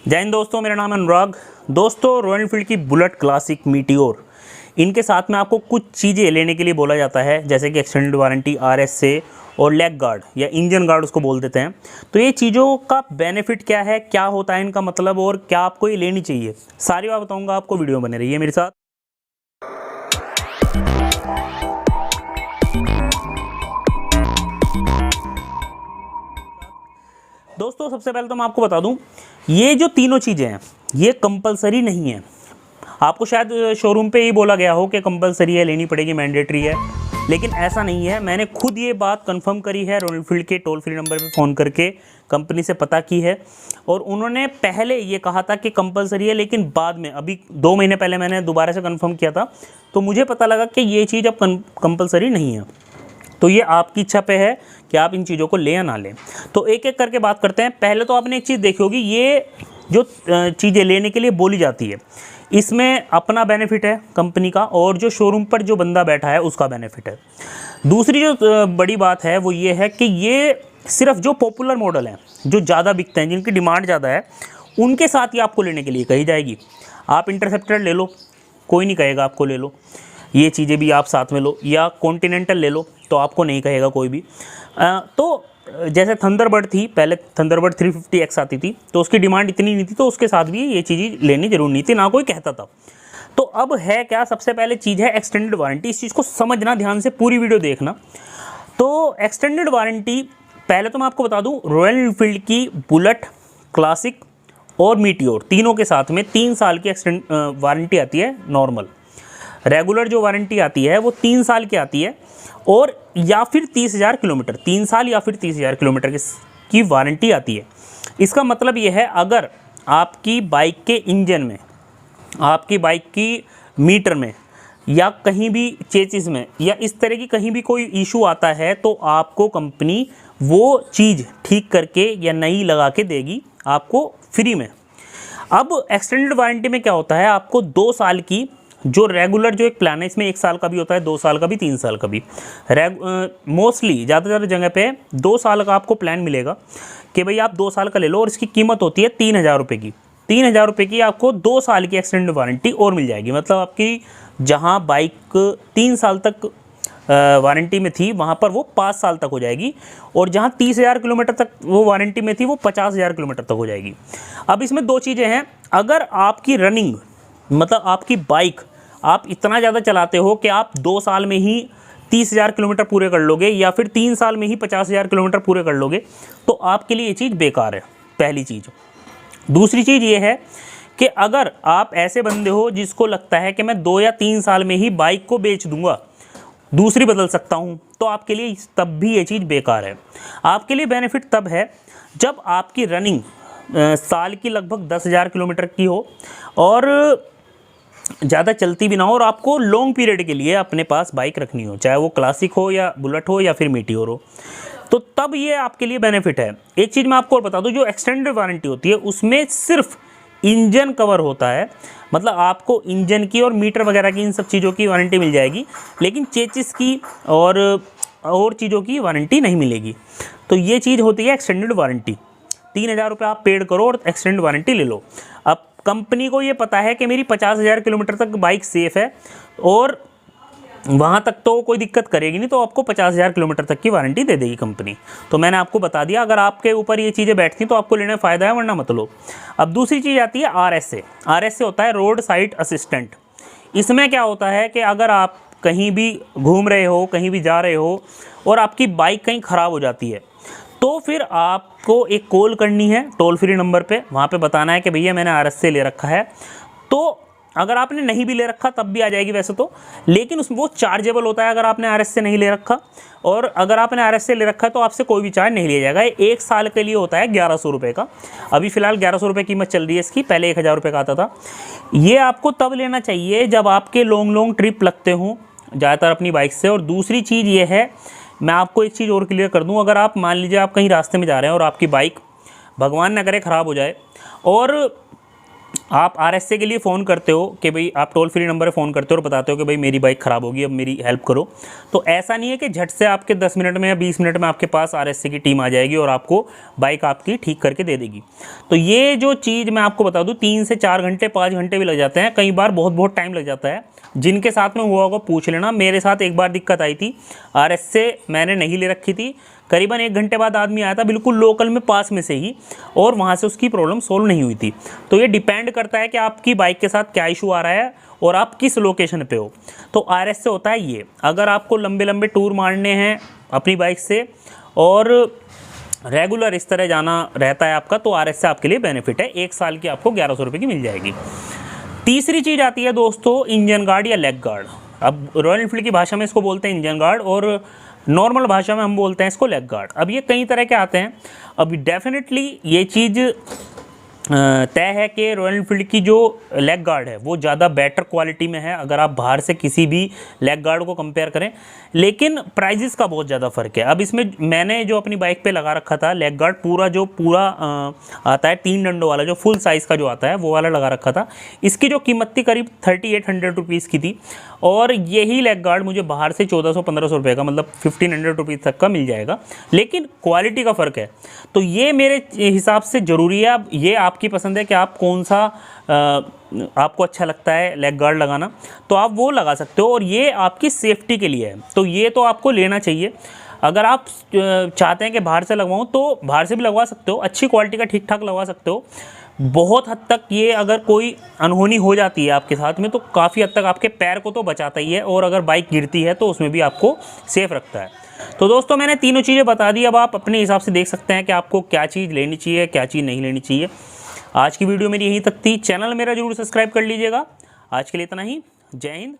जय हिंद दोस्तों, मेरा नाम है अनुराग। दोस्तों, रॉयल एनफील्ड की बुलेट क्लासिक मीटियोर, इनके साथ में आपको कुछ चीज़ें लेने के लिए बोला जाता है, जैसे कि एक्सटेंडेड वारंटी, RSA और लेग गार्ड या इंजन गार्ड उसको बोल देते हैं। तो ये चीज़ों का बेनिफिट क्या है, क्या होता है इनका मतलब, और क्या आपको ये लेनी चाहिए, सारी बात बताऊँगा आपको। वीडियो बने रहिए मेरे साथ। दोस्तों, सबसे पहले तो मैं आपको बता दूं, ये जो तीनों चीज़ें हैं ये कंपलसरी नहीं है। आपको शायद शोरूम पे ही बोला गया हो कि कंपलसरी है, लेनी पड़ेगी, मैंडेटरी है, लेकिन ऐसा नहीं है। मैंने खुद ये बात कंफर्म करी है, रॉयल एनफील्ड के टोल फ्री नंबर पे फ़ोन करके कंपनी से पता की है, और उन्होंने पहले ये कहा था कि कंपलसरी है, लेकिन बाद में अभी 2 महीने पहले मैंने दोबारा से कंफर्म किया था, तो मुझे पता लगा कि ये चीज़ अब कंपलसरी नहीं है। तो ये आपकी इच्छा पे है कि आप इन चीज़ों को लें या ना लें। तो एक एक करके बात करते हैं। पहले तो आपने एक चीज़ देखी होगी, ये जो चीज़ें लेने के लिए बोली जाती है, इसमें अपना बेनिफिट है कंपनी का, और जो शोरूम पर जो बंदा बैठा है उसका बेनिफिट है। दूसरी जो बड़ी बात है वो ये है कि ये सिर्फ जो पॉपुलर मॉडल हैं, जो ज़्यादा बिकते हैं, जिनकी डिमांड ज़्यादा है, उनके साथ ही आपको लेने के लिए कही जाएगी। आप इंटरसेप्टर ले लो, कोई नहीं कहेगा आपको ले लो। ये चीज़ें भी आप साथ में लो, या कॉन्टिनेंटल ले लो, तो आपको नहीं कहेगा कोई भी। तो जैसे थंडरबर्ड थी, पहले थंडरबर्ड 350X आती थी, तो उसकी डिमांड इतनी नहीं थी, तो उसके साथ भी ये चीज़ लेनी जरूरी नहीं थी, ना कोई कहता था। तो अब है क्या, सबसे पहले चीज़ है एक्सटेंडेड वारंटी। इस चीज़ को समझना ध्यान से, पूरी वीडियो देखना। तो एक्सटेंडेड वारंटी, पहले तो मैं आपको बता दूं, रॉयल एनफील्ड की बुलेट क्लासिक और मीटियोर तीनों के साथ में 3 साल की एक्सटेंड वारंटी आती है। नॉर्मल रेगुलर जो वारंटी आती है वो 3 साल की आती है, और या फिर 30,000 किलोमीटर, 3 साल या फिर 30,000 किलोमीटर की वारंटी आती है। इसका मतलब ये है, अगर आपकी बाइक के इंजन में, आपकी बाइक की मीटर में, या कहीं भी चेसिस में, या इस तरह की कहीं भी कोई इशू आता है, तो आपको कंपनी वो चीज़ ठीक करके या नई लगा के देगी आपको फ्री में। अब एक्सटेंडेड वारंटी में क्या होता है, आपको 2 साल की, जो रेगुलर जो एक प्लान है, इसमें 1 साल का भी होता है, 2 साल का भी, 3 साल का भी। मोस्टली ज़्यादा जगह पे 2 साल का आपको प्लान मिलेगा कि भाई आप 2 साल का ले लो, और इसकी कीमत होती है 3,000 रुपये की। 3,000 रुपये की आपको 2 साल की एक्सटेंडेड वारंटी और मिल जाएगी। मतलब आपकी जहां बाइक 3 साल तक वारंटी में थी, वहाँ पर वो 5 साल तक हो जाएगी, और जहाँ 30,000 किलोमीटर तक वो वारंटी में थी, वो 50,000 किलोमीटर तक हो जाएगी। अब इसमें 2 चीज़ें हैं। अगर आपकी रनिंग, मतलब आपकी बाइक आप इतना ज़्यादा चलाते हो कि आप 2 साल में ही 30,000 किलोमीटर पूरे कर लोगे, या फिर 3 साल में ही 50,000 किलोमीटर पूरे कर लोगे, तो आपके लिए ये चीज़ बेकार है, पहली चीज़। दूसरी चीज़ ये है कि अगर आप ऐसे बंदे हो जिसको लगता है कि मैं 2 या 3 साल में ही बाइक को बेच दूंगा, दूसरी बदल सकता हूँ, तो आपके लिए तब भी ये चीज़ बेकार है। आपके लिए बेनिफिट तब है जब आपकी रनिंग साल की लगभग 10,000 किलोमीटर की हो, और ज़्यादा चलती भी ना हो, और आपको लॉन्ग पीरियड के लिए अपने पास बाइक रखनी हो, चाहे वो क्लासिक हो या बुलेट हो या फिर मीटियोर हो, तो तब ये आपके लिए बेनिफिट है। एक चीज़ मैं आपको और बता दूं, जो एक्सटेंडेड वारंटी होती है उसमें सिर्फ इंजन कवर होता है, मतलब आपको इंजन की और मीटर वगैरह की, इन सब चीज़ों की वारंटी मिल जाएगी, लेकिन चेसिस की और चीज़ों की वारंटी नहीं मिलेगी। तो ये चीज़ होती है एक्सटेंडेड वारंटी। 3,000 रुपये आप पेड करो और एक्सटेंडेड वारंटी ले लो। अब कंपनी को ये पता है कि मेरी 50,000 किलोमीटर तक बाइक सेफ़ है, और वहाँ तक तो कोई दिक्कत करेगी नहीं, तो आपको 50,000 किलोमीटर तक की वारंटी दे देगी कंपनी। तो मैंने आपको बता दिया, अगर आपके ऊपर ये चीज़ें बैठती तो आपको लेने में फ़ायदा है, वरना मत लो। अब दूसरी चीज़ आती है RSA। RSA होता है रोड साइड असिस्टेंट। इसमें क्या होता है कि अगर आप कहीं भी घूम रहे हो, कहीं भी जा रहे हो, और आपकी बाइक कहीं ख़राब हो जाती है, तो फिर आपको एक कॉल करनी है टोल फ्री नंबर पे। वहाँ पे बताना है कि भैया मैंने RSA ले रखा है। तो अगर आपने नहीं भी ले रखा तब भी आ जाएगी वैसे तो, लेकिन उसमें वो चार्जेबल होता है अगर आपने RSA नहीं ले रखा, और अगर आपने RSA ले रखा है तो आपसे कोई भी चार्ज नहीं लिया जाएगा। 1 साल के लिए होता है 1,100 रुपये का। अभी फ़िलहाल 1,100 रुपये कीमत चल रही है इसकी, पहले 1,000 रुपये का आता था। ये आपको तब लेना चाहिए जब आपके लॉन्ग ट्रिप लगते हों ज़्यादातर अपनी बाइक से। और दूसरी चीज़ ये है, मैं आपको एक चीज़ और क्लियर कर दूं, अगर आप मान लीजिए आप कहीं रास्ते में जा रहे हैं और आपकी बाइक भगवान न करे ख़राब हो जाए, और आप RSA के लिए फ़ोन करते हो कि भाई आप टोल फ्री नंबर पे फ़ोन करते हो और बताते हो कि भाई मेरी बाइक ख़राब होगी, अब मेरी हेल्प करो। तो ऐसा नहीं है कि झट से आपके 10 मिनट में या 20 मिनट में आपके पास RSA की टीम आ जाएगी और आपको बाइक आपकी ठीक करके दे देगी। तो ये जो चीज़ मैं आपको बता दूँ, 3 से 4 घंटे 5 घंटे भी लग जाते हैं, कई बार बहुत बहुत टाइम लग जाता है। जिनके साथ में हुआ होगा पूछ लेना। मेरे साथ एक बार दिक्कत आई थी, RSA मैंने नहीं ले रखी थी, करीबन 1 घंटे बाद आदमी आया था बिल्कुल लोकल में पास में से ही, और वहाँ से उसकी प्रॉब्लम सोल्व नहीं हुई थी। तो ये डिपेंड करता है कि आपकी बाइक के साथ क्या इशू आ रहा है और आप किस लोकेशन पे हो। तो RSA होता है ये, अगर आपको लंबे लंबे टूर मारने हैं अपनी बाइक से और रेगुलर इस तरह जाना रहता है आपका, तो RSA आपके लिए बेनिफिट है। 1 साल की आपको 1100 रुपये की मिल जाएगी। तीसरी चीज़ आती है दोस्तों इंजन गार्ड या लेग गार्ड। अब रॉयल एनफील्ड की भाषा में इसको बोलते हैं इंजन गार्ड और नॉर्मल भाषा में हम बोलते हैं इसको लेग गार्ड। अब ये कई तरह के आते हैं। अब डेफिनेटली ये चीज़ तय है कि रॉयल एनफील्ड की जो लेग गार्ड है वो ज़्यादा बेटर क्वालिटी में है अगर आप बाहर से किसी भी लेग गार्ड को कंपेयर करें, लेकिन प्राइजेस का बहुत ज़्यादा फ़र्क है। अब इसमें मैंने जो अपनी बाइक पे लगा रखा था लेग गार्ड, पूरा आता है 3 डंडों वाला, जो फुल साइज़ का जो आता है वो वाला लगा रखा था। इसकी जो कीमत थी करीब 3800 रुपीज़ की थी, और यही लेग गार्ड मुझे बाहर से 1400-1500 रुपये का, मतलब 1500 रुपीज़ तक का मिल जाएगा, लेकिन क्वालिटी का फ़र्क है। तो ये मेरे हिसाब से ज़रूरी है। अब ये आपकी पसंद है कि आप कौन सा आपको अच्छा लगता है लेग गार्ड लगाना, तो आप वो लगा सकते हो, और ये आपकी सेफ्टी के लिए है, तो ये तो आपको लेना चाहिए। अगर आप चाहते हैं कि बाहर से लगवाऊँ तो बाहर से भी लगवा सकते हो, अच्छी क्वालिटी का ठीक ठाक लगवा सकते हो। बहुत हद तक ये अगर कोई अनहोनी हो जाती है आपके साथ में तो काफ़ी हद तक आपके पैर को तो बचाता ही है, और अगर बाइक गिरती है तो उसमें भी आपको सेफ़ रखता है। तो दोस्तों मैंने तीनों चीज़ें बता दी, अब आप अपने हिसाब से देख सकते हैं कि आपको क्या चीज़ लेनी चाहिए, क्या चीज़ नहीं लेनी चाहिए। आज की वीडियो मेरी यहीं तक थी। चैनल मेरा जरूर सब्सक्राइब कर लीजिएगा। आज के लिए इतना ही। जय हिंद,